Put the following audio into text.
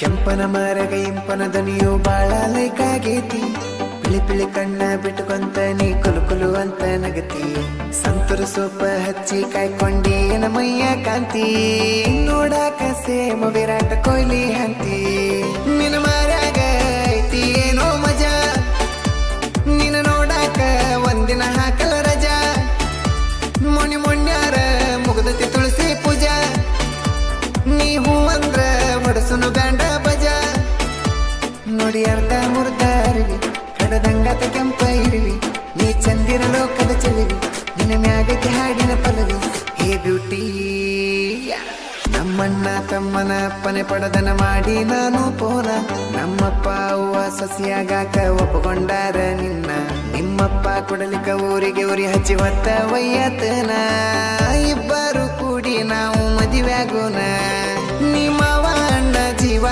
ಕೆಂಪನ ಮರಗ ಇಂಪನ ದನಿಯು ಬಾಳ ಲೈಕಾಗೈತಿ. ಪಿಳಿ ಪಿಳಿ ಕಣ್ಣ ಬಿಟ್ಟುಕೊಂತ ನೀ ಕುಲು ಕುಲು ಅಂತ ನಗತಿ. ಸಂತೂರು ಸೋಪ ಹಚ್ಚಿ ಕಾಯ್ಕೊಂಡಿ ಏನ ಮೈಯ ಕಾಂತಿ. ನೋಡಾಕ ಸೇಮ ವಿರಾಟ ಕೊಹ್ಲಿ ಹಂತಿ. ನಿನ್ನ ಮರ್ಯಾಗ ಐತಿ ಏನೋ ಮಜಾ. ನಿನ್ನ ನೋಡಾಕ ಒಂದಿನ ಹಾಕಲ ರಜಾ. ಮೊಣಿ ಮೊಣ್ಯಾರ ಮುಗದತಿ ತುಳಸಿ ಪೂಜಾ. ನೀ ಹೂ ಅಂದ್ರ ಹೊಡಸುನು ಬ್ಯಾಂಡ ಬಜಾ. ನೋಡಿ ಅರ್ಧ ಮುರ್ದ ಅರಿವಿ ಕಡದಂಗಾತ ಕೆಂಪ ಇರುವಿ. ನೀ ಚಂದಿರ ಲೋಕದ ಚೆಲುವಿ. ನಿನ್ನ ಮ್ಯಾಗಕ್ಕೆ ಹಾಡಿನ ಪಲವಿ. ಹೇ ಬ್ಯೂಟಿ ನಮ್ಮಣ್ಣ ತಮ್ಮನ ಅಪ್ಪನೆ ಪಡದನ ಮಾಡಿ ನಾನು ಪೋನ. ನಮ್ಮಪ್ಪ ಅವ್ವ ಸಸಿಯಾಗಾಕ ಒಪ್ಪಕೊಂಡಾರ ನಿನ್ನ. ನಿಮ್ಮಪ್ಪ ಕೊಡಲಿಕ್ಕ ಊರಿಗೆ ಉರಿ ಹಚ್ಚಿ ಹೊತ್ತ ವಯ್ಯತನ. ಇಬ್ಬರು ಕೂಡಿ ನಾವು ಮದುವೆಯಾಗೋಣ. ನಿಮ್ಮ ಅಣ್ಣ ಜೀವ